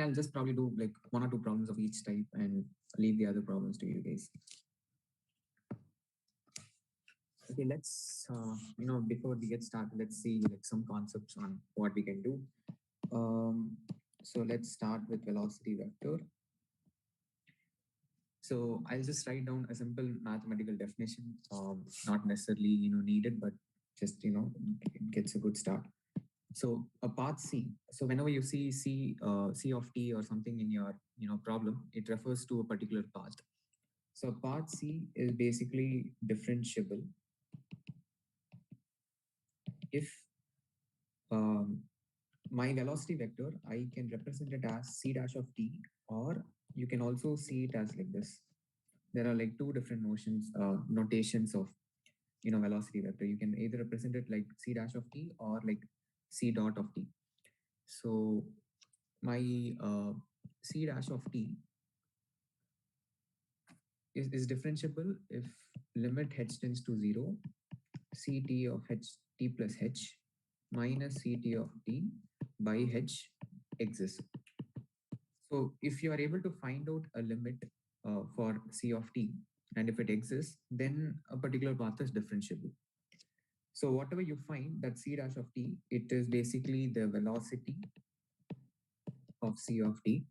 I'll just probably do like 1 or 2 problems of each type and leave the other problems to you guys. Okay, let's, before we get started, let's see like some concepts on what we can do. So let's start with velocity vector. So I'll just write down a simple mathematical definition, not necessarily, needed, but just, it gets a good start. So a path C. So whenever you see C of t or something in your, problem, it refers to a particular path. So path C is basically differentiable if my velocity vector, I can represent it as C dash of t, or you can also see it as like this. There are like two different notations of, velocity vector. You can either represent it like C dash of t or like C dot of t. So my C dash of t is differentiable if limit h tends to 0, Ct of h t plus h minus Ct of t by h exists. So if you are able to find out a limit for C of t, and if it exists, then a particular path is differentiable. So whatever you find that C dash of t, it is basically the velocity of C of t.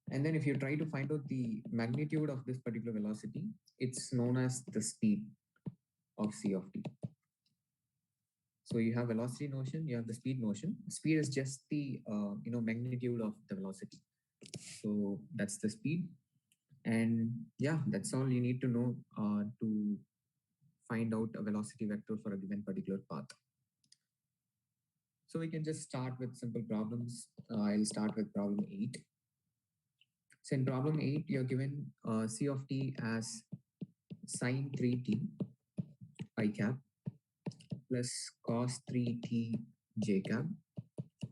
And then if you try to find out the magnitude of this particular velocity, it's known as the speed of C of t. So you have velocity notion, you have the speed notion. Speed is just the magnitude of the velocity. So that's the speed. And yeah, that's all you need to know to find out a velocity vector for a given particular path. So we can just start with simple problems. I'll start with problem 8. So in problem 8, you're given C of t as sine 3t I cap plus cos 3t j cap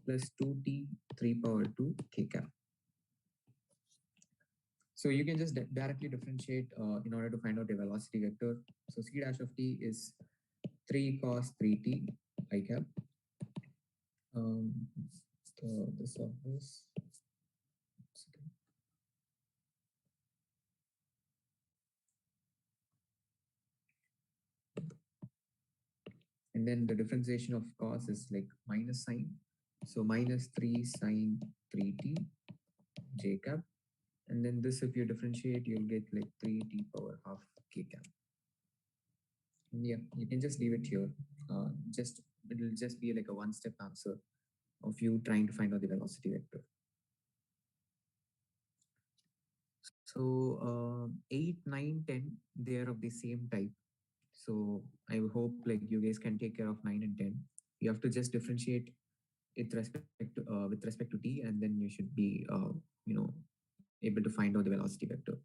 plus 2t 3 power 2 k cap. So you can just directly differentiate in order to find out the velocity vector. So C dash of t is 3 cos 3t I cap. This of this. And then the differentiation of cos is like minus sine. So minus 3 sine 3t j cap. And then this, if you differentiate, you'll get like 3t power half k cap. And yeah, you can just leave it here. It'll just be like a one-step answer of you trying to find out the velocity vector. So 8, 9, 10, they are of the same type. So I hope like you guys can take care of 9 and 10. You have to just differentiate with respect to t, and then you should be able to find out the velocity vector.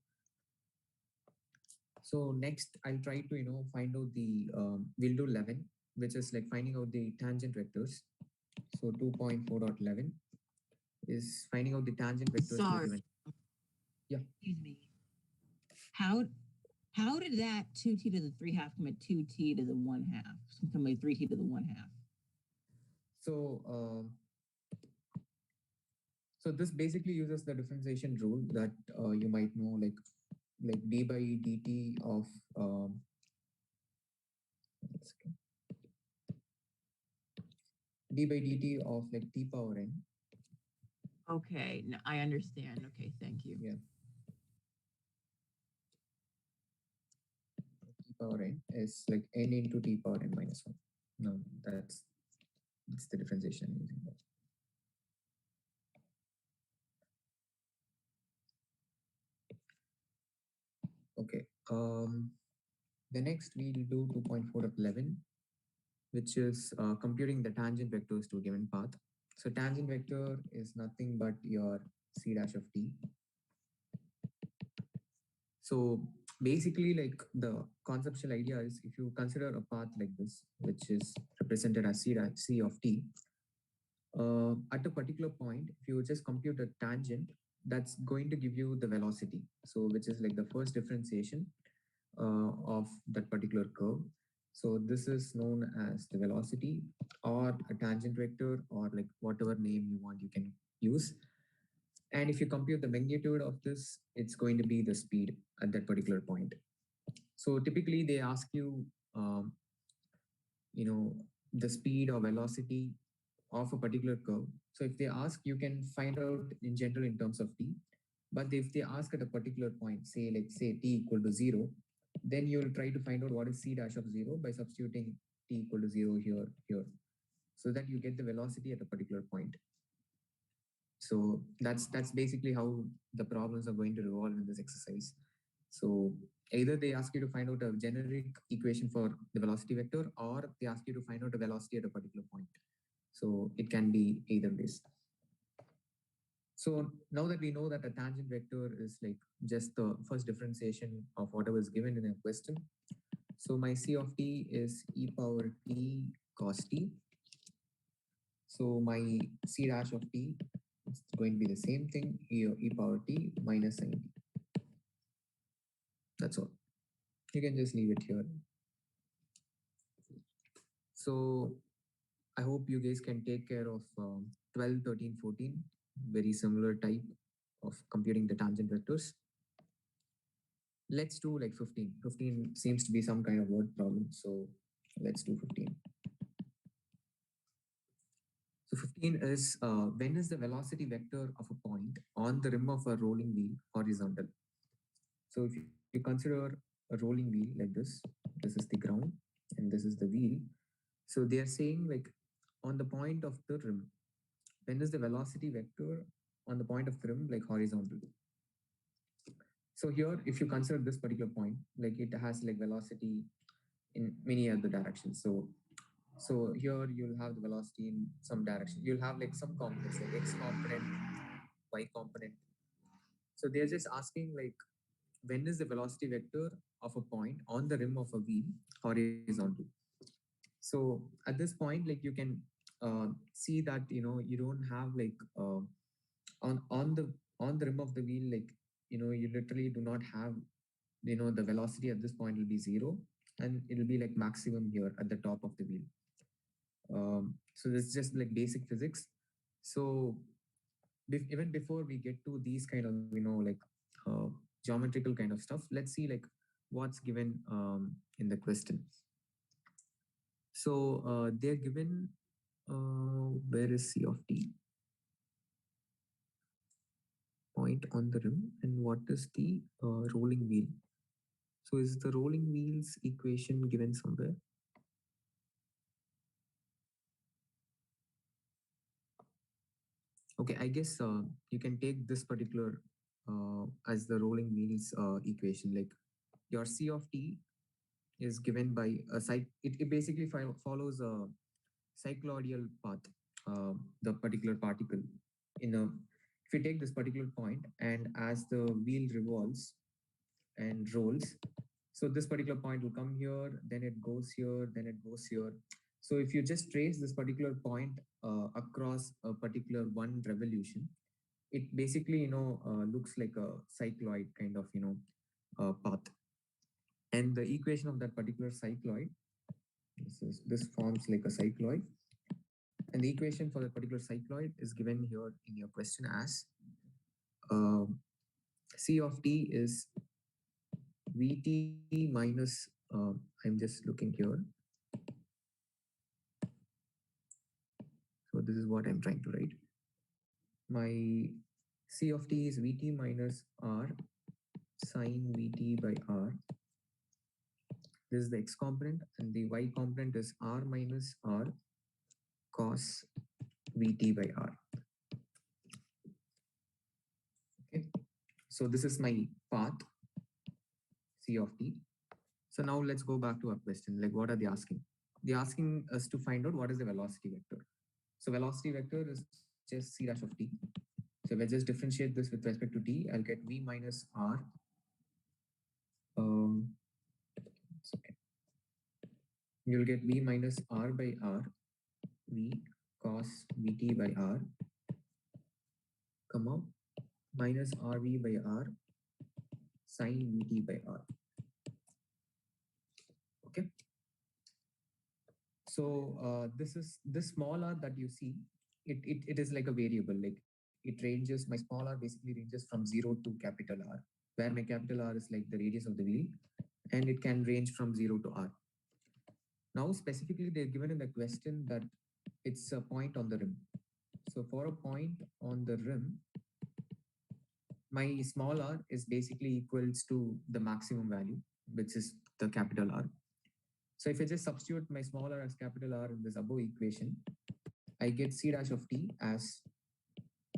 So next, I'll try to find out the we'll do 11, which is like finding out the tangent vectors. So 2.4.11 is finding out the tangent vectors. Sorry. Yeah. Excuse me. How did that 2t to the 3/2 come at 2t to the 1/2? Come at 3t to the 1/2. So this basically uses the differentiation rule that you might know, like d by dt of d by dt of like t power n. Okay, no, I understand. Okay, thank you. Yeah. T power n is like n into t power n minus 1. No, that's the differentiation I'm using that. Okay. The next we'll do 2.4.11, which is computing the tangent vectors to a given path. So tangent vector is nothing but your C dash of t. So basically, like the conceptual idea is if you consider a path like this, which is represented as C of t, at a particular point, if you just compute a tangent, that's going to give you the velocity. So which is like the first differentiation of that particular curve. So this is known as the velocity or a tangent vector, or like whatever name you want, you can use. And if you compute the magnitude of this, it's going to be the speed at that particular point. So typically they ask you, um, you know, the speed or velocity of a particular curve. So if they ask, you can find out in general in terms of t. But if they ask at a particular point, say like say t equal to 0, then you'll try to find out what is c dash of 0 by substituting t equal to 0 here, so that you get the velocity at a particular point. So that's basically how the problems are going to revolve in this exercise. So either they ask you to find out a generic equation for the velocity vector, or they ask you to find out a velocity at a particular point. So it can be either ways. So now that we know that a tangent vector is like just the first differentiation of whatever is given in a question. So my c of t is e power t cos t. So my c dash of t is going to be the same thing, e power t minus sin t. That's all. You can just leave it here. So I hope you guys can take care of 12, 13, 14, very similar type of computing the tangent vectors. Let's do like 15. 15 seems to be some kind of word problem. So let's do 15. So 15 is when is the velocity vector of a point on the rim of a rolling wheel horizontal? So if you consider a rolling wheel like this is the ground and this is the wheel. So they are saying like on the point of the rim, when is the velocity vector on the point of the rim like horizontal? So here, if you consider this particular point, like it has like velocity in many other directions. So here you'll have the velocity in some direction. You'll have like some components like x component, y component. So they're just asking like when is the velocity vector of a point on the rim of a wheel horizontal? So at this point, like you can see that you don't have like on the rim of the wheel, like you literally do not have the velocity at this point will be 0, and it'll be like maximum here at the top of the wheel. So this is just like basic physics. So even before we get to these kind of like uh, geometrical kind of stuff, let's see like what's given in the question. So they're given where is c of t point on the rim, and what is the rolling wheel? So is the rolling wheels equation given somewhere? Okay, I guess you can take this particular as the rolling wheels equation. Like your c of t is given by a it basically follows a cycloidal path, the particular particle in a. If you take this particular point and as the wheel revolves and rolls, so this particular point will come here, then it goes here, then it goes here. So if you just trace this particular point across a particular one revolution, it basically looks like a cycloid kind of path. And the equation of that particular cycloid, this forms like a cycloid, and the equation for that particular cycloid is given here in your question as uh, c of t is vt minus I'm just looking here. So this is what I'm trying to write. My c of t is vt minus r sine vt by r. This is the x component, and the y component is r minus r cos vt by r. Okay, so this is my path c of t. So now let's go back to our question. Like, what are they asking? They're asking us to find out what is the velocity vector. So velocity vector is just c dash of t. So if I just differentiate this with respect to t, I'll get v minus r. Okay. You'll get v minus r by r, v cos vt by r, comma, minus rv by r, sine vt by r. Okay. So this small r that you see, it is like a variable. Like it ranges, my small r basically ranges from 0 to capital R, where my capital R is like the radius of the wheel, and it can range from 0 to R. Now, specifically, they're given in the question that it's a point on the rim. So for a point on the rim, my small r is basically equals to the maximum value, which is the capital R. So if I just substitute my small r as capital R in this above equation, I get C dash of t as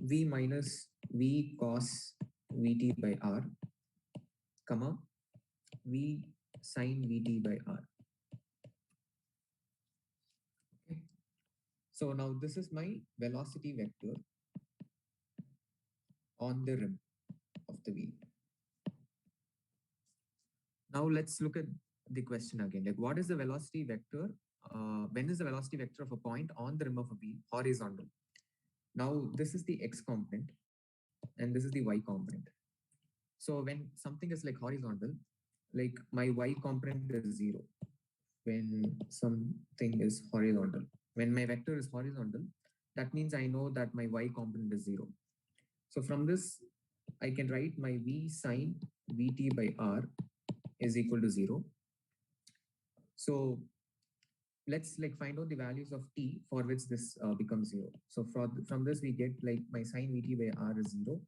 V minus V cos Vt by R, comma, V sin Vt by R. Okay. So now this is my velocity vector on the rim of the wheel. Now let's look at the question again. Like, what is the velocity vector? When is the velocity vector of a point on the rim of a wheel horizontal? Now this is the x component and this is the y component. So when something is like horizontal, like my y component is 0. When something is horizontal, when my vector is horizontal, that means I know that my y component is 0. So from this, I can write my v sine vt by r is equal to 0. So let's like find out the values of t for which this becomes 0. So from this, we get like my sine vt by r is 0.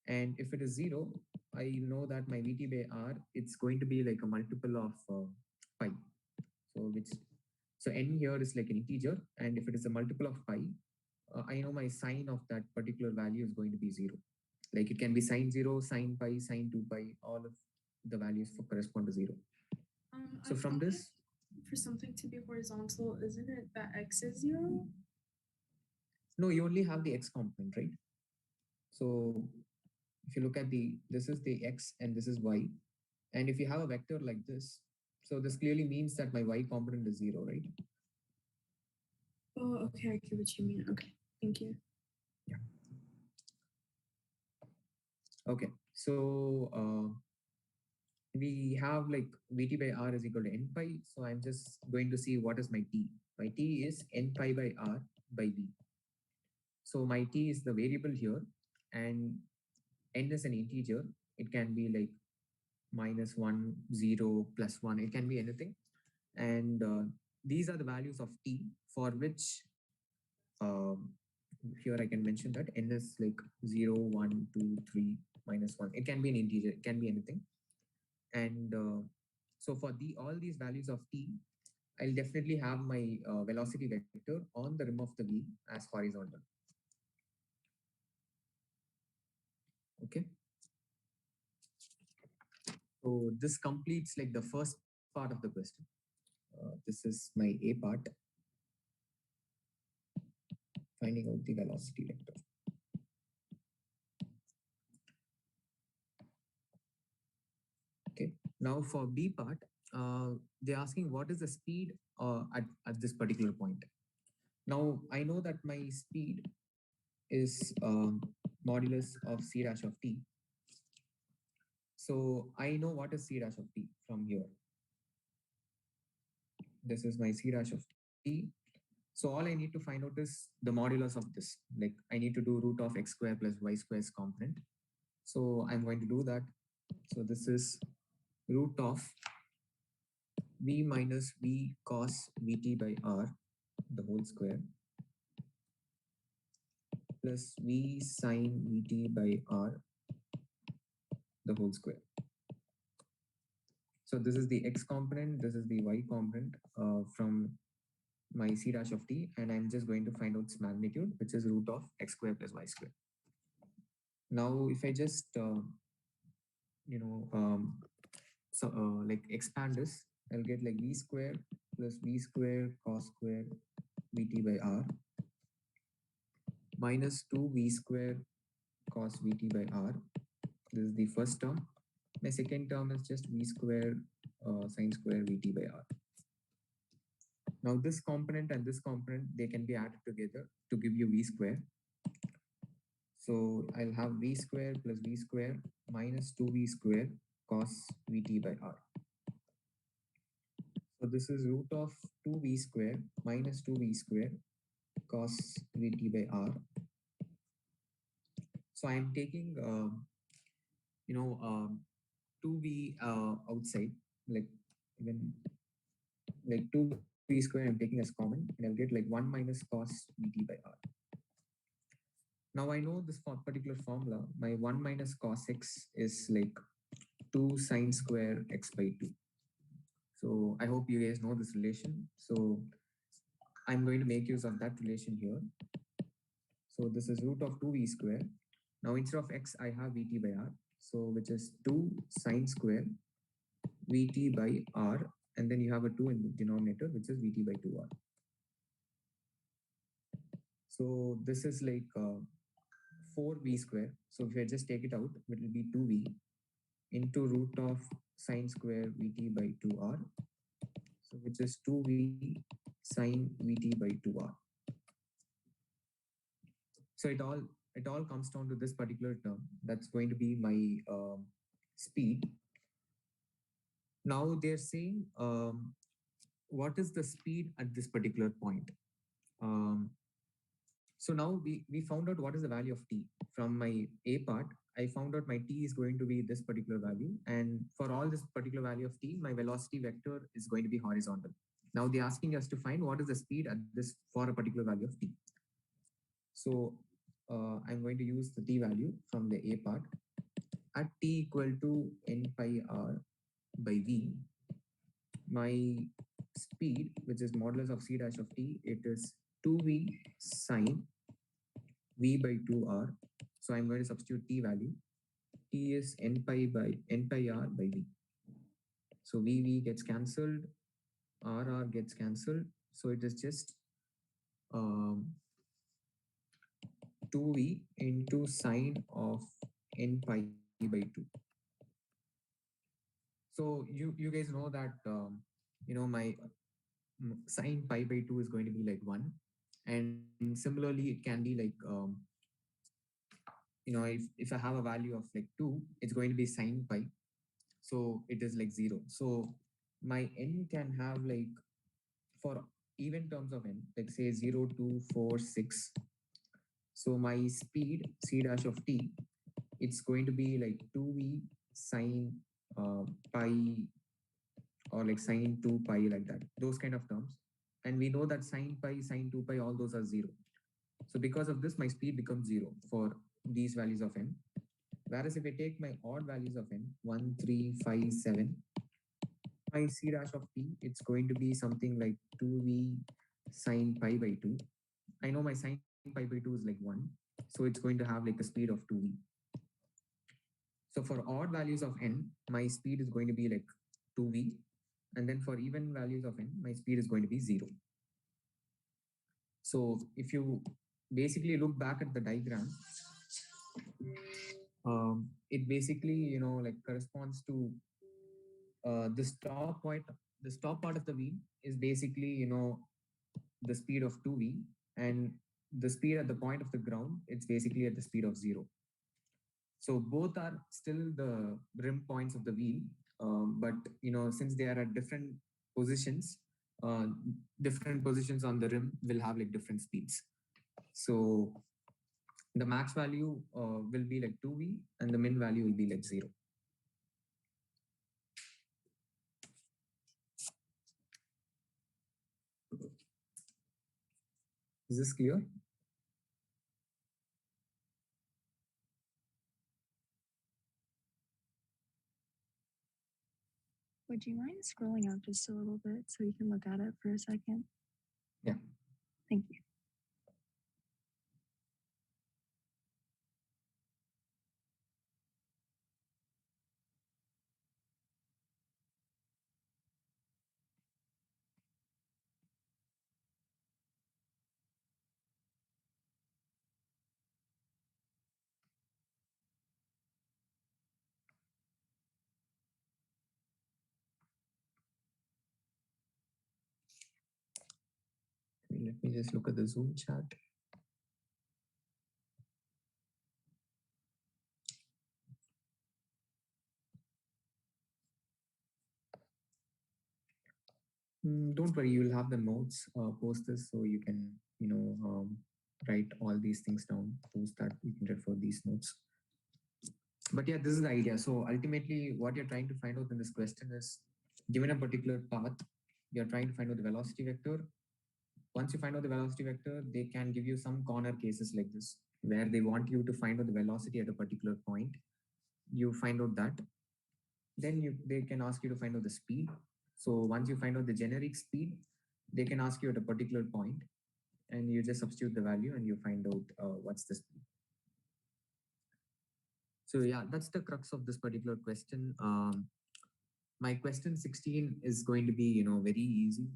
And if it is 0, I know that my vt by r, it's going to be like a multiple of pi. So n here is like an integer, and if it is a multiple of pi, I know my sine of that particular value is going to be 0. Like it can be sine 0, sine pi, sine 2 pi, all of the values correspond to 0. So from this, for something to be horizontal, isn't it that x is 0? no, you only have the x component, right? So if you look at this is the x and this is y. And if you have a vector like this, so this clearly means that my y component is 0, right? Oh, okay, I get what you mean. Okay, thank you. Yeah. Okay, so we have like Vt by R is equal to n pi. So I'm just going to see what is my t. My t is n pi by R by V. So my t is the variable here, and n is an integer. It can be like -1, 0, +1. It can be anything. And these are the values of t for which here I can mention that n is like 0, 1, 2, 3, -1. It can be an integer. It can be anything. And so for all these values of t, I'll definitely have my velocity vector on the rim of the wheel as horizontal. Okay. So this completes like the first part of the question. This is my A part, finding out the velocity vector. Okay. Now for B part, they're asking what is the speed at this particular point. Now I know that my speed is modulus of c dash of t. So I know what is c dash of t from here. This is my c dash of t. So all I need to find out is the modulus of this. Like I need to do root of x square plus y square's component. So I'm going to do that. So this is root of v minus v cos vt by r, the whole square, plus v sine vt by r, the whole square. So this is the x component, this is the y component from my c dash of t, and I'm just going to find out its magnitude, which is root of x square plus y square. Now, if I just, like expand this, I'll get like v square plus v square cos square vt by r minus 2v square cos vt by r. This is the first term. My second term is just v square sine square vt by r. Now this component and this component, they can be added together to give you v square. So I'll have v square plus v square minus 2v square cos vt by r. So this is root of 2v square minus 2v square cos vt by r So I'm taking, 2v outside, like even like 2v square, I'm taking as common, and I'll get like 1 minus cos vt by r. Now I know this particular formula, my 1 minus cos x is like 2 sine square x by 2. So I hope you guys know this relation. So I'm going to make use of that relation here. So this is root of 2v square. Now instead of x, I have vt by r. So which is 2 sine square vt by r. And then you have a 2 in the denominator, which is vt by 2r. So this is like 4v square. So if I just take it out, it will be 2v into root of sine square vt by 2r. So which is 2v sine vt by 2r. So it all comes down to this particular term. That's going to be my speed. Now they're saying what is the speed at this particular point? So now we found out what is the value of t. From my a part, I found out my t is going to be this particular value. And for all this particular value of t, my velocity vector is going to be horizontal. Now they're asking us to find what is the speed at this for a particular value of t. So I'm going to use the t value from the a part. At t equal to n pi r by v, my speed, which is modulus of c dash of t, it is 2v sine v by 2r. So I'm going to substitute t value. T is n pi r by v. So v gets cancelled, r gets cancelled. So it is just um, 2v into sine of n pi by 2. So you guys know that my sine pi by 2 is going to be like 1, and similarly it can be like if I have a value of like 2, it's going to be sine pi, so it is like 0. So my n can have like, for even terms of n, like say 0, 2, 4, 6. So my speed c dash of t, it's going to be like 2v sine pi, or like sine 2 pi, like that, those kind of terms. And we know that sine pi, sine 2 pi, all those are 0. So because of this, my speed becomes 0 for these values of n. Whereas if I take my odd values of n, 1, 3, 5, 7, my c dash of t, it's going to be something like 2v sine pi by 2. I know my sine pi by 2 is like 1. So it's going to have like a speed of 2v. So for odd values of n, my speed is going to be like 2v. And then for even values of n, my speed is going to be 0. So if you basically look back at the diagram, it basically, like corresponds to this top point. This top part of the wheel is basically, the speed of 2v, and the speed at the point of the ground, it's basically at the speed of 0. So both are still the rim points of the wheel, but since they are at different positions, uh, different positions on the rim will have like different speeds. So the max value will be like 2v, and the min value will be like 0. Is this clear? Would you mind scrolling up just a little bit so you can look at it for a second? Yeah. Thank you. Let me just look at the Zoom chat. Don't worry, you will have the notes post this, so you can, write all these things down. Post that you can refer these notes. But yeah, this is the idea. So ultimately, what you're trying to find out in this question is, given a particular path, you're trying to find out the velocity vector. Once you find out the velocity vector, they can give you some corner cases like this, where they want you to find out the velocity at a particular point. You find out that, then they can ask you to find out the speed. So once you find out the generic speed, they can ask you at a particular point, and you just substitute the value and you find out what's the speed. So yeah, that's the crux of this particular question. My question 16 is going to be, very easy.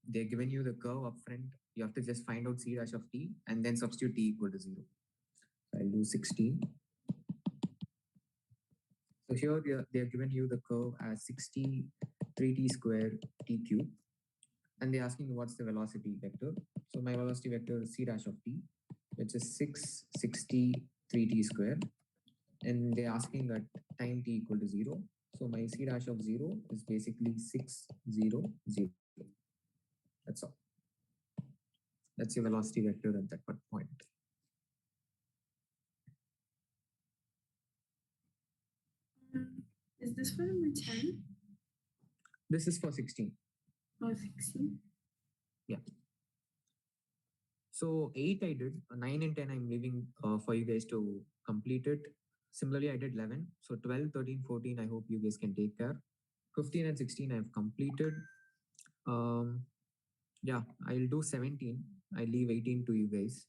They're giving you the curve up front. You have to just find out c dash of t and then substitute t equal to 0. So I'll do 16. So here they're giving you the curve as 60 3t square t cube, and they're asking what's the velocity vector. So my velocity vector is c dash of t, which is 660 3t square, and they're asking at time t equal to 0. So my c dash of 0 is basically 600. That's all. That's your velocity vector at that point. Is this for number 10 This is for 16. or 16? So 8 I did, 9 and 10 I'm leaving for you guys to complete it. Similarly, I did 11. So 12, 13, 14, I hope you guys can take care. 15 and 16 I've completed. Yeah, I'll do 17. I leave 18 to you guys.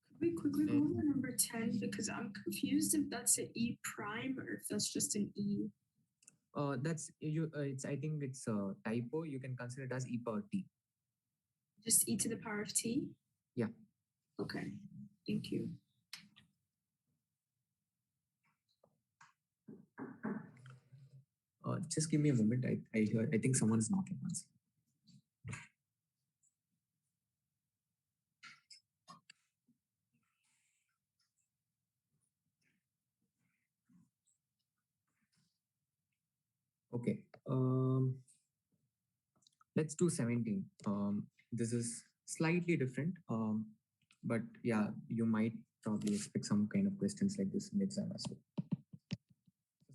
Could we quickly go over number 10? Because I'm confused if that's an E prime or if that's just an E. That's you. It's I think it's a typo. You can consider it as e power t. Just E to the power of T? Yeah. Okay, thank you. Just give me a moment. I think someone's knocking once. Okay. Let's do 17. This is slightly different. But yeah, you might probably expect some kind of questions like this in the exam as well.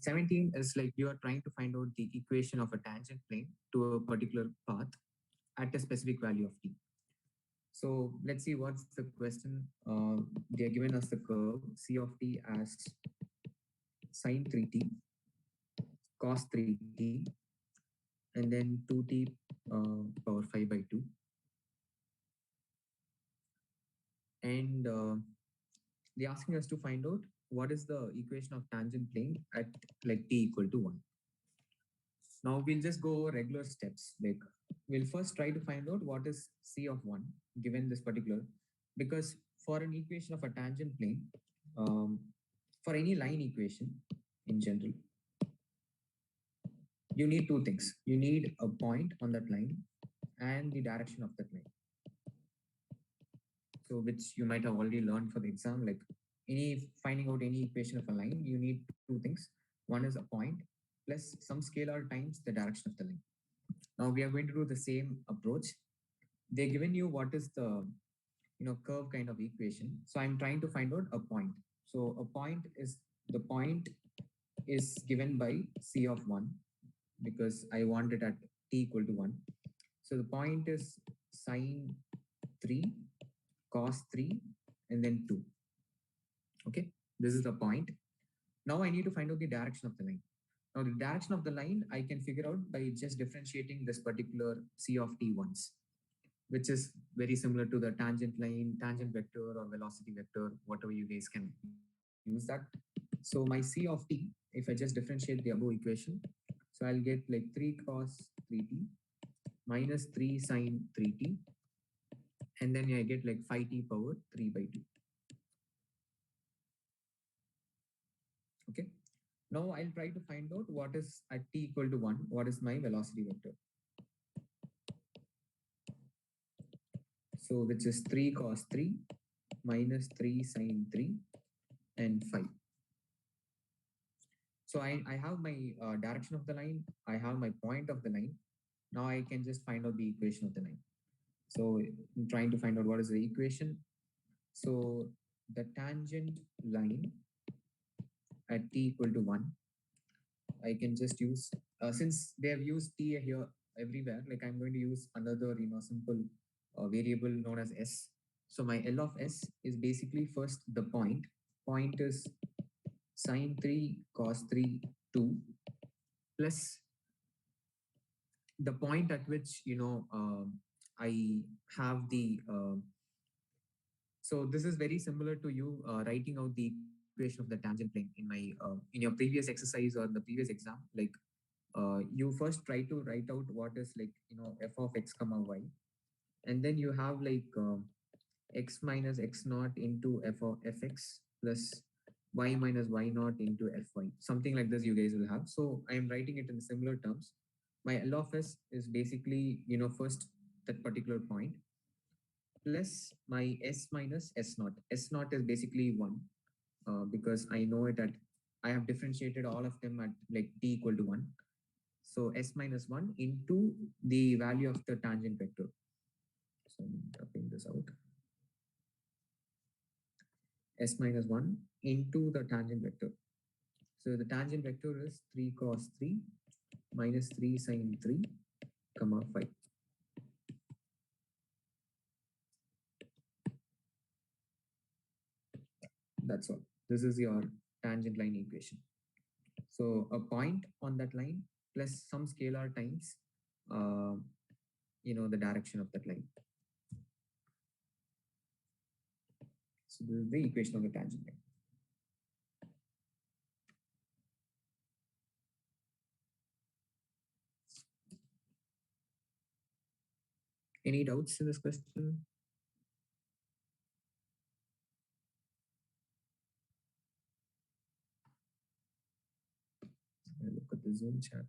17 is like you are trying to find out the equation of a tangent plane to a particular path at a specific value of t. So let's see what's the question. They are given us the curve c of t as sine 3t, cos 3t, and then 2t power 5 by 2. And they're asking us to find out what is the equation of tangent plane at like t equal to 1. Now we'll just go over regular steps. Like we'll first try to find out what is c of 1 given this particular, because for an equation of a tangent plane, for any line equation in general, you need two things. You need a point on that line and the direction of that line. So which you might have already learned for the exam, like finding out any equation of a line, you need two things. One is a point plus some scalar times the direction of the line. Now we are going to do the same approach. They're given you what is the curve kind of equation. So I'm trying to find out a point. So the point is given by c of 1 because I want it at t equal to 1. So the point is sine 3, cos 3, and then 2. Okay, this is the point. Now I need to find out the direction of the line. Now the direction of the line I can figure out by just differentiating this particular c of t once, which is very similar to the tangent line, tangent vector, or velocity vector, whatever you guys can use that. So my c of t, if I just differentiate the above equation, so I'll get like 3 cos 3t minus 3 sine 3t, and then I get like 5t power 3 by 2. Okay. Now I'll try to find out what is at t equal to 1, what is my velocity vector. So which is 3 cos 3 minus 3 sine 3 and 5. So I have my direction of the line, I have my point of the line. Now I can just find out the equation of the line. So I'm trying to find out what is the equation. So the tangent line at t equal to 1, I can just use, since they have used t here everywhere, like I'm going to use another, simple variable known as s. So my L of s is basically first the point. Point is sine 3 cos 3 2 plus the point at which, I have the, so this is very similar to you writing out the equation of the tangent plane in my, in your previous exercise or the previous exam. Like you first try to write out what is like, f of x comma y, and then you have like x minus x naught into f of fx plus y minus y naught into fy. Something like this you guys will have. So I am writing it in similar terms. My L of s is basically, first that particular point plus my s minus s naught. S naught is basically 1 because I know it at, I have differentiated all of them at like t equal to 1. So s minus 1 into the value of the tangent vector. So I'm dropping this out. S minus 1 into the tangent vector. So the tangent vector is 3 cos 3 minus 3 sin 3 comma 5. That's all. This is your tangent line equation. So a point on that line plus some scalar times, the direction of that line. So this is the equation of the tangent line. Any doubts in this question? Look at the Zoom chat.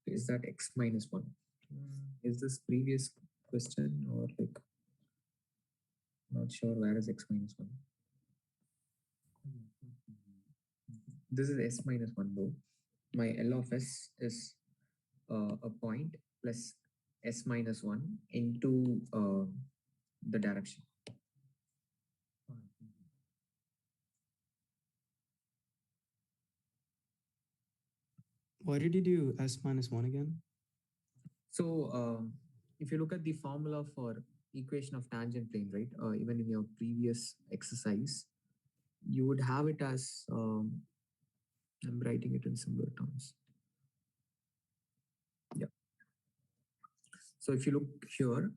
Is that x minus 1? Is this previous question or like, not sure where is x minus 1? This is s minus 1 though. My L of s is a point plus s minus 1 into the direction. Why did you do s minus 1 again? So if you look at the formula for equation of tangent plane, right, even in your previous exercise, you would have it as, I'm writing it in similar terms. Yeah. So if you look here,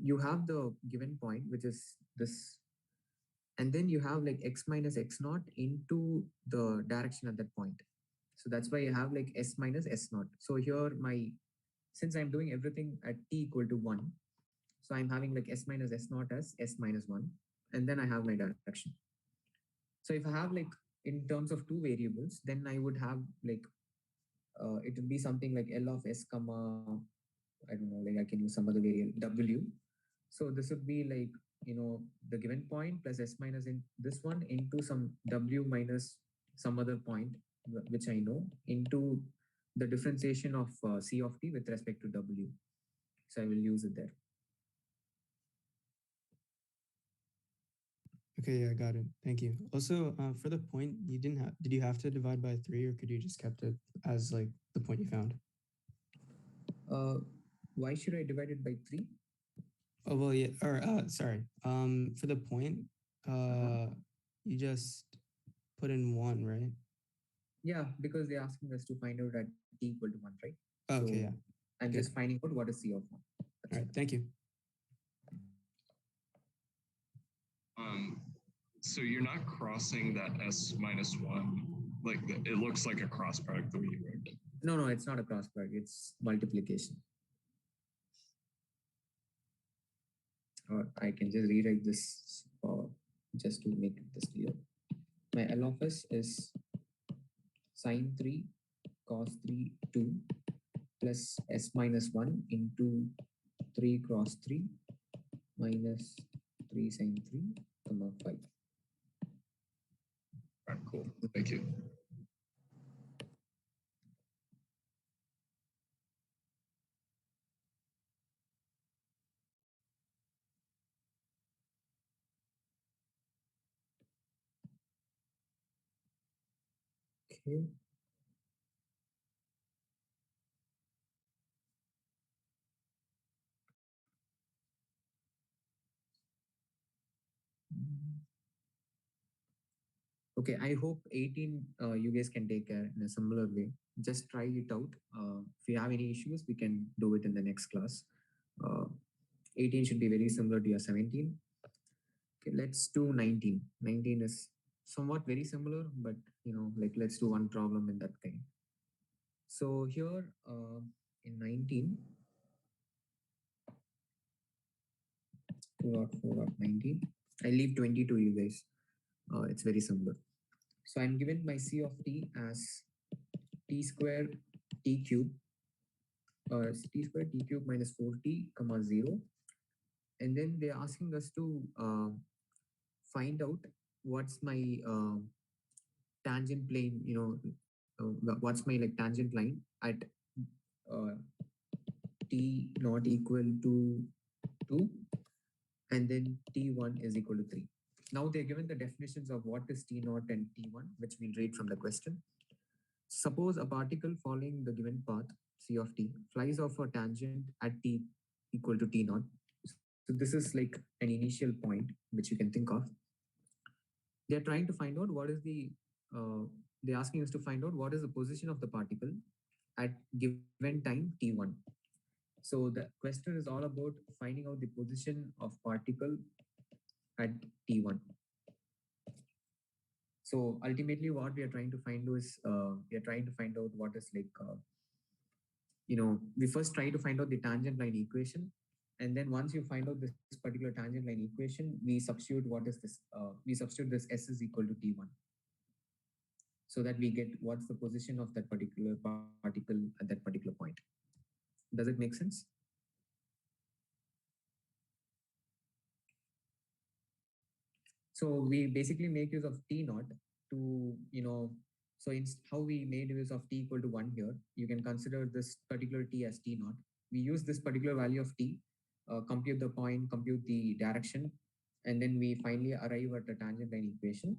you have the given point, which is this, and then you have like x minus x naught into the direction at that point. So that's why you have like s minus s naught. So here since I'm doing everything at t equal to 1, so I'm having like s minus s naught as s minus 1, and then I have my direction. So if I have like in terms of two variables, then I would have like, it would be something like L of s comma, I don't know, like I can use some other variable w. So this would be like, the given point plus s minus in this one into some w minus some other point, which I know, into the differentiation of c of t with respect to w. So I will use it there. Okay, yeah, got it. Thank you. Also, for the point, did you have to divide by 3 or could you just kept it as like the point you found? Why should I divide it by 3? Oh, well, yeah, or sorry. For the point, you just put in 1, right? Yeah, because they're asking us to find out at t equal to 1, right? Okay, So yeah. I'm Good. just finding out what is c of 1. That's All right, thank you. So you're not crossing that s minus 1. Like it looks like a cross product the way you wrote it. No, it's not a cross product. It's multiplication. Or I can just rewrite this just to make this clear. My L of s is sine 3 cos 3 2 plus s minus 1 into 3 cross 3 minus 3 sine 3 comma 5. All right, cool. Thank you. Okay. Okay, I hope 18 you guys can take care in a similar way. Just try it out. If you have any issues, we can do it in the next class. Uh, 18 should be very similar to your 17. Okay, let's do 19. 19 is somewhat very similar, but like let's do one problem in that kind. So here in 19, 2.4.19, I leave 20 to you guys. It's very similar. So I'm given my C of t as t square t cube t square t cube minus 4t comma 0, and then they're asking us to find out what's my tangent plane, what's my like tangent line at uh, t not equal to 2 and then t1 is equal to 3. Now they're given the definitions of what is t0 and t1, which we'll read from the question. Suppose a particle following the given path c of t flies off a tangent at t equal to t naught. So this is like an initial point which you can think of. They're trying to find out what is the they're asking us to find out what is the position of the particle at given time t1. So the question is all about finding out the position of particle at t1. So ultimately, what we are trying to find is we are trying to find out what is like we first try to find out the tangent line equation, and then once you find out this particular tangent line equation, we substitute what is this? We substitute this s is equal to t1, so that we get what's the position of that particular particle at that particular point. Does it make sense? So we basically make use of t naught to, so it's how we made use of t equal to 1 here. You can consider this particular t as t naught. We use this particular value of t, compute the point, compute the direction, and then we finally arrive at the tangent line equation.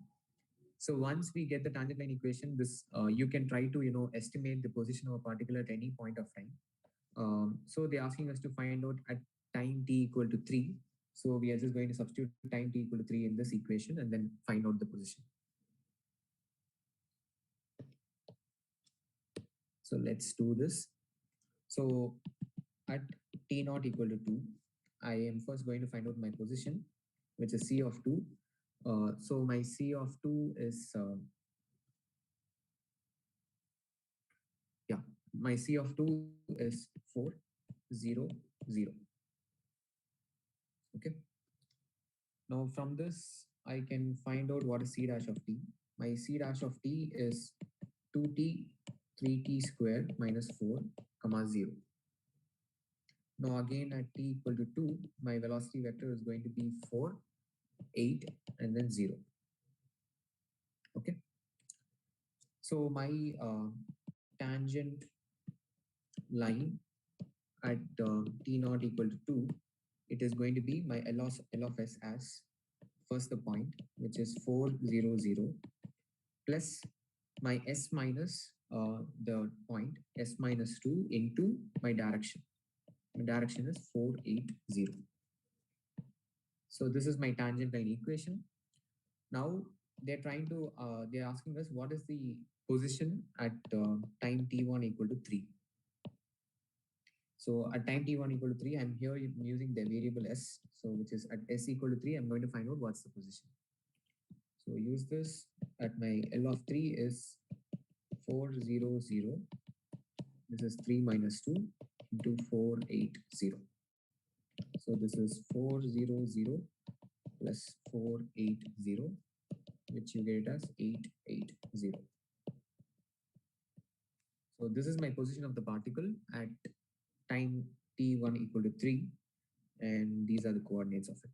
So once we get the tangent line equation, this you can try to estimate the position of a particle at any point of time. So they're asking us to find out at time t equal to 3. So we are just going to substitute time t equal to 3 in this equation and then find out the position. So let's do this. So at t naught equal to 2, I am first going to find out my position, which is c of 2. So my c of 2 is, my c of 2 is 4, 0, 0. Okay. Now from this, I can find out what is c dash of t. My c dash of t is 2t 3t squared minus 4 comma 0. Now again at t equal to 2, my velocity vector is going to be 4, 8 and then 0. Okay. So my tangent line at t naught equal to 2, it is going to be my L of s as first the point, which is 4, 0, 0 plus my s minus the point s minus 2 into my direction. My direction is 4, 8, 0. So this is my tangent line equation. Now they're trying to they're asking us what is the position at time t1 equal to 3. So at time t1 equal to 3, I'm here using the variable s. So which is at s equal to 3, I'm going to find out what's the position. So use this. At my L of 3 is 4, 0, 0. This is 3 minus 2 into 4, 8, 0. So this is 4, 0, 0 plus 4, 8, 0, which you get as 8, 8, 0. So this is my position of the particle at time t1 equal to 3, and these are the coordinates of it.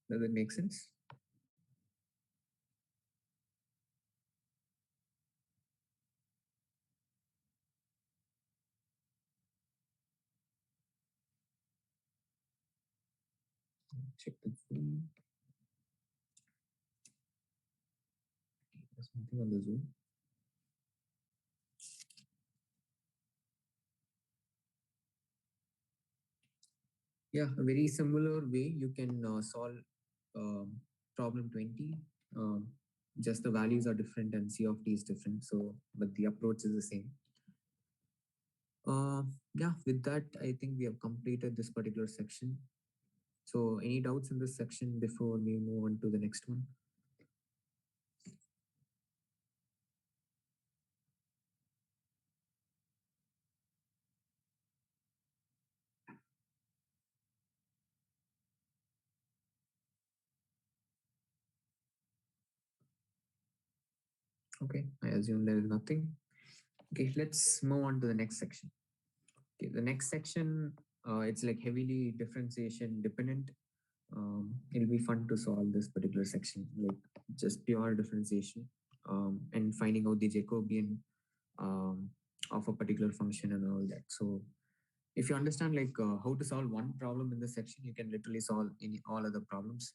Does that make sense? check the Zoom. There's something on the Zoom. Yeah, a very similar way you can solve problem 20. Um, just the values are different and C of t is different. So, but the approach is the same. Yeah, with that, I think we have completed this particular section. So, any doubts in this section before we move on to the next one? Okay, I assume there is nothing. Okay, let's move on to the next section. Okay, the next section, it's like heavily differentiation dependent. It'll be fun to solve this particular section, like just pure differentiation and finding out the Jacobian of a particular function and all that. So if you understand like how to solve one problem in this section, you can literally solve any all other problems.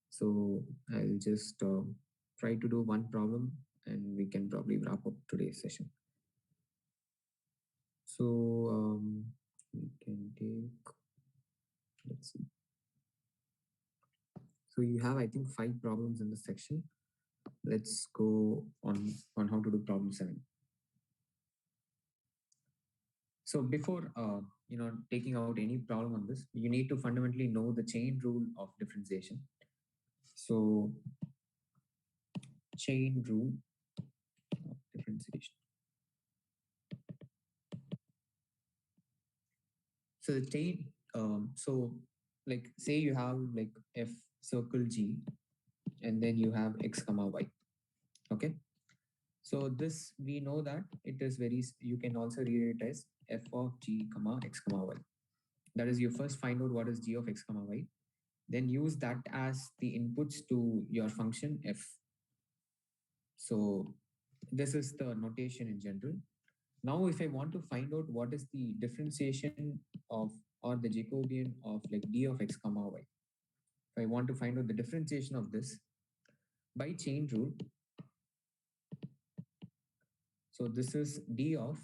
So I'll just try to do one problem and we can probably wrap up today's session. So we can take, let's see. So you have, I think, 5 problems in this section. Let's go on how to do problem 7. So before taking out any problem on this, you need to fundamentally know the chain rule of differentiation. So chain rule of differentiation. So the chain, so like say you have like f circle G and then you have x comma y. Okay. So this we know that it is very, you can also read it as f of G comma x comma y. That is, you first find out what is G of x comma y, then use that as the inputs to your function f. So this is the notation in general. Now, if I want to find out what is the differentiation of or the Jacobian of like d of x comma y, if I want to find out the differentiation of this by chain rule, so this is d of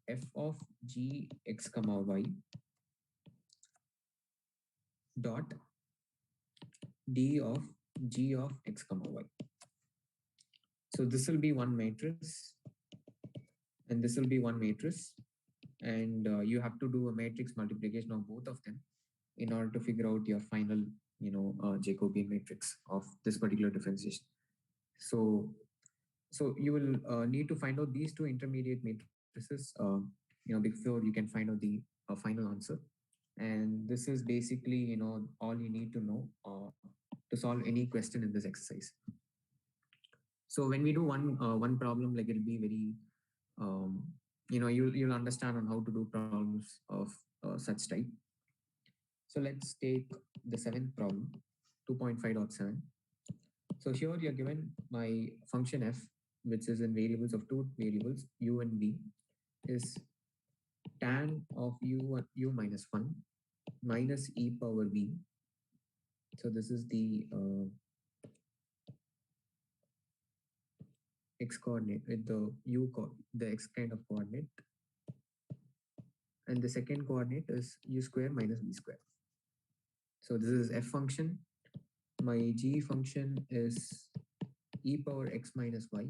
f of g x comma y dot d of g of x comma y. So this will be one matrix and this will be one matrix, and you have to do a matrix multiplication of both of them in order to figure out your final Jacobian matrix of this particular differentiation. So you will need to find out these two intermediate matrices before you can find out the final answer. And this is basically all you need to know to solve any question in this exercise. So when we do one problem, like it'll be very you'll understand on how to do problems of such type. So let's take the 7th problem, 2.5.7. So here you're given my function f, which is in variables of 2 variables, u and v, is tan of u minus 1 minus e power v. So this is the x coordinate with the the x kind of coordinate. And the second coordinate is u square minus v square. So this is f function. My g function is e power x minus y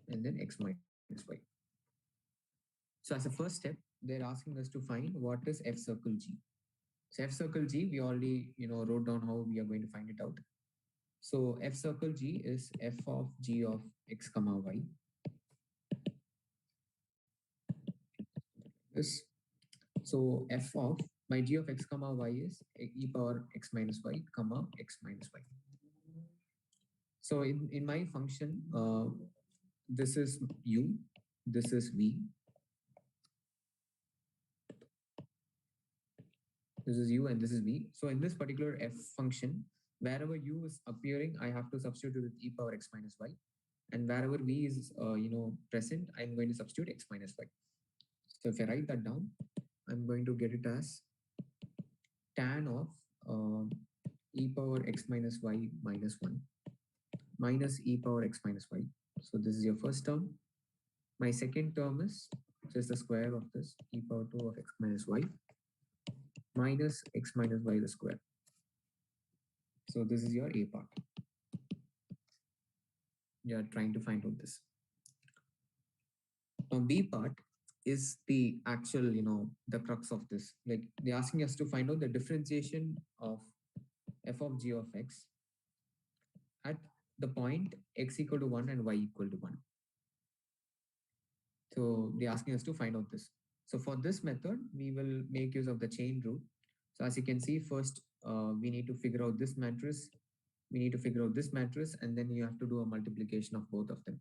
and then x minus y. So as a first step, they're asking us to find what is f circle g. So f circle g, we already wrote down how we are going to find it out. So f circle g is f of g of x comma y. This. So f of my g of x comma y is e power x minus y comma x minus y. So in my function, this is u, this is v, this is u, and this is v. So in this particular f function, wherever u is appearing, I have to substitute with e power x minus y, and wherever v is present, I'm going to substitute x minus y. So if I write that down, I'm going to get it as tan of e power x minus y minus 1 minus e power x minus y. So this is your first term. My second term is just the square of this e power 2 of x minus y minus x minus y the square. So this is your a part. You are trying to find out this. Now b part is the actual, the crux of this. Like they're asking us to find out the differentiation of f of g of x at the point x equal to 1 and y equal to 1. So they're asking us to find out this. So for this method, we will make use of the chain rule. So as you can see, first we need to figure out this matrix. We need to figure out this matrix, and then you have to do a multiplication of both of them.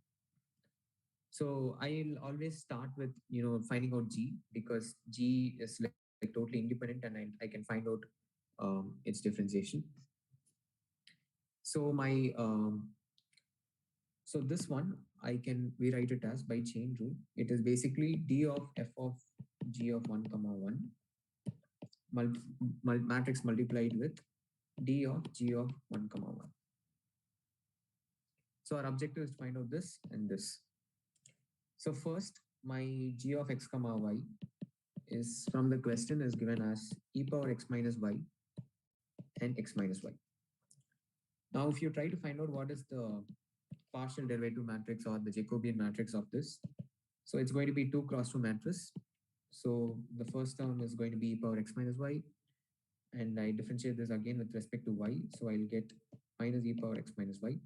So I'll always start with finding out g, because g is like totally independent, and I can find out its differentiation. So my so this one I can rewrite it as by chain rule. It is basically d of f of g of 1 comma 1 matrix multiplied with d of g of 1 comma 1. So our objective is to find out this and this. So first, my g of x comma y is from the question is given as e power x minus y and x minus y. Now, if you try to find out what is the partial derivative matrix or the Jacobian matrix of this, so it's going to be 2 cross 2 matrix. So the first term is going to be e power x minus y, and I differentiate this again with respect to y. So I'll get minus e power x minus y.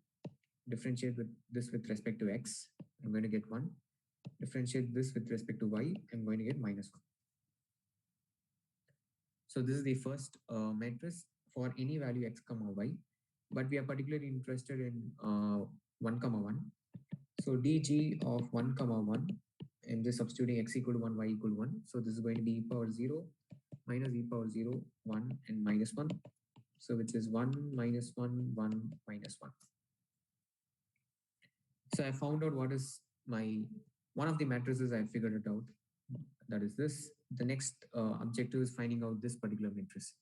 Differentiate with this with respect to x, I'm going to get 1. Differentiate this with respect to y, I'm going to get minus 1. So this is the first matrix for any value x comma y, but we are particularly interested in 1 comma 1. So dg of 1 comma 1, I'm just substituting x equal to 1, y equal to 1. So this is going to be e power 0 minus e power 0, 1 and minus 1. So which is 1 minus 1, 1 minus 1. So I found out what is one of the matrices. I figured it out. That is this. The next objective is finding out this particular matrix.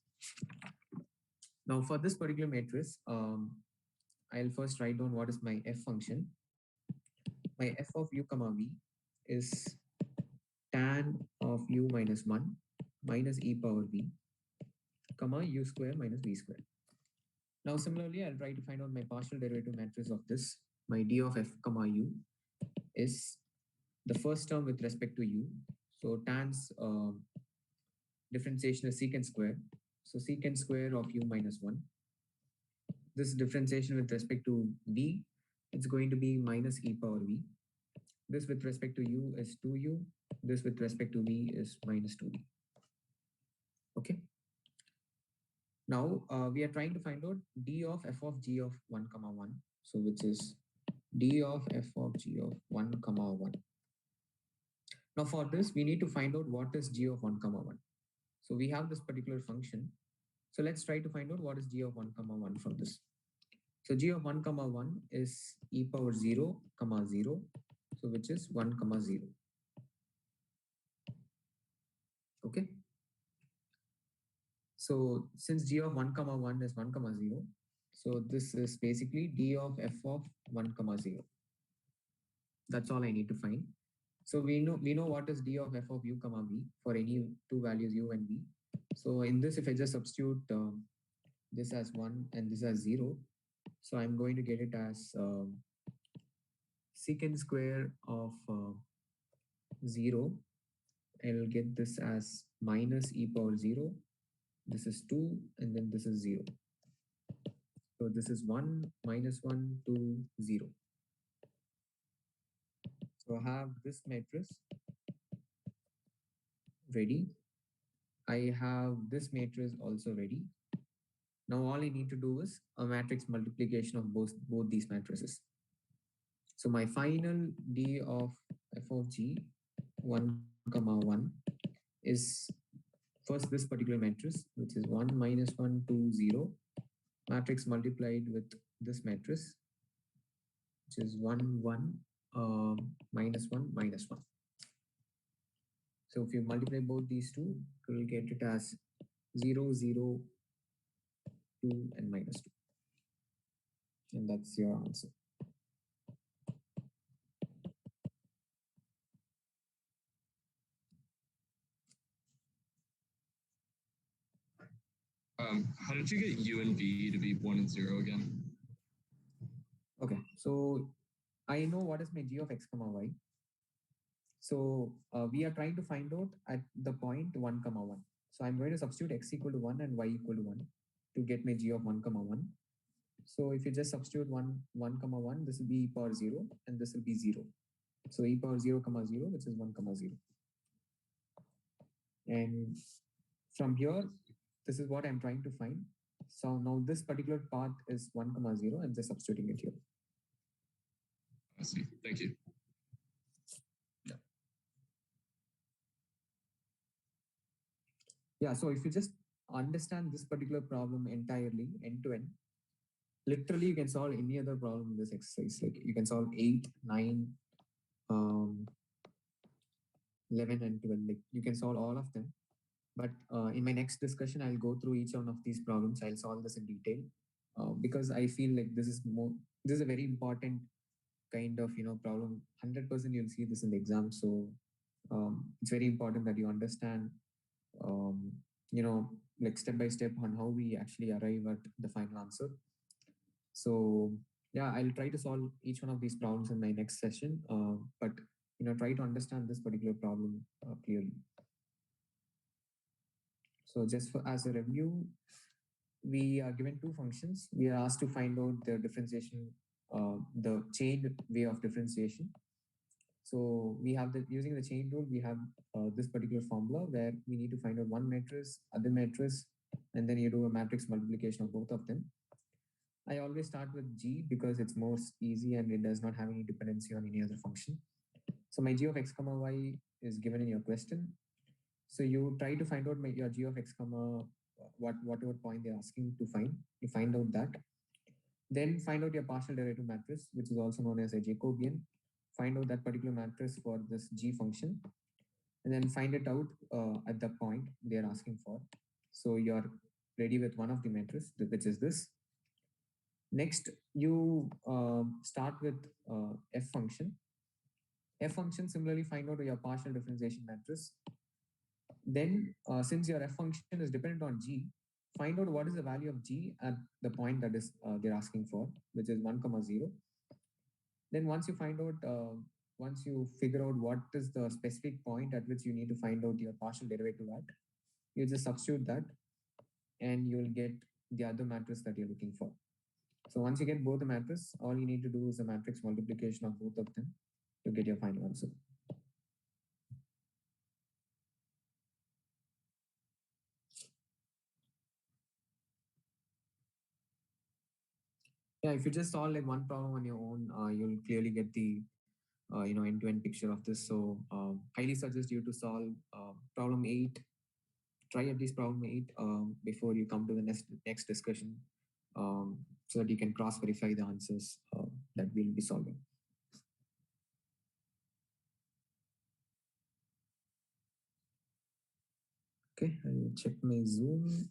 Now for this particular matrix, I'll first write down what is my f function. My f of u comma v is tan of u minus 1 minus e power v comma u square minus v square. Now similarly, I'll try to find out my partial derivative matrix of this. My d of f comma u is the first term with respect to u. So tan's differentiation is secant square. So secant square of u minus 1. This differentiation with respect to v, it's going to be minus e power v. This with respect to u is 2u. This with respect to v is minus 2v. Okay. Now we are trying to find out d of f of g of 1 comma 1. So which is d of f of g of 1 comma 1. Now for this, we need to find out what is g of 1 comma 1. So we have this particular function. So let's try to find out what is g of 1 comma 1 from this. So g of 1 comma 1 is e power 0 comma 0. So which is 1 comma 0. Okay. So since g of 1 comma 1 is 1 comma 0, so this is basically d of f of 1 comma 0. That's all I need to find. So we know what is d of f of u comma v for any two values u and v. So in this, if I just substitute this as 1 and this as 0, so I'm going to get it as secant square of 0. I'll get this as minus e power 0. This is 2 and then this is 0. So this is 1 minus 1 2 0. So I have this matrix ready. I have this matrix also ready. Now all I need to do is a matrix multiplication of both these matrices. So my final d of f of g 1 comma 1 is first this particular matrix, which is 1 minus 1 2 0 matrix multiplied with this matrix, which is 1 1 minus 1 minus 1. So if you multiply both these two, you will get it as 0 0 2 and minus 2. And that's your answer. How did you get U and V to be 1 and 0 again? Okay, so I know what is my g of x comma y. So we are trying to find out at the point 1 comma 1. So I'm going to substitute x equal to 1 and y equal to 1 to get my g of 1 comma 1. So if you just substitute 1 comma 1, this will be e power 0 and this will be 0. So e power 0 comma 0, which is 1 comma 0. And from here, this is what I'm trying to find. So now this particular part is 1 comma 0. I'm just substituting it here. I see. Thank you. Yeah, so if you just understand this particular problem entirely, end to end, literally you can solve any other problem in this exercise. Like you can solve 8, 9, 11 and 12. Like you can solve all of them. But in my next discussion, I'll go through each one of these problems. I'll solve this in detail because I feel like this is a very important kind of problem. 100% you'll see this in the exam. So it's very important that you understand like step by step on how we actually arrive at the final answer. So yeah, I'll try to solve each one of these problems in my next session. But try to understand this particular problem clearly. So just as a review, we are given two functions. We are asked to find out the differentiation, the chain way of differentiation. So we have using the chain rule, we have this particular formula where we need to find out one matrix, other matrix, and then you do a matrix multiplication of both of them. I always start with G because it's more easy and it does not have any dependency on any other function. So my G of x comma y is given in your question. So you try to find out your G of x comma whatever point they're asking to find. You find out that. Then find out your partial derivative matrix, which is also known as a Jacobian. Find out that particular matrix for this G function. And then find it out at the point they're asking for. So you're ready with one of the matrices, which is this. Next, you start with f function. F function, similarly find out your partial differentiation matrix. Then, since your f function is dependent on g, find out what is the value of g at the point that is they're asking for, which is 1 comma 0. Then once you find out, once you figure out what is the specific point at which you need to find out your partial derivative at, you just substitute that and you will get the other matrix that you're looking for. So once you get both the matrices, all you need to do is a matrix multiplication of both of them to get your final answer. Yeah, if you just solve like one problem on your own, you'll clearly get the end-to-end picture of this. So highly suggest you to solve problem 8. Try at least problem 8 before you come to the next discussion, so that you can cross-verify the answers that we'll be solving. Okay, I'll check my Zoom.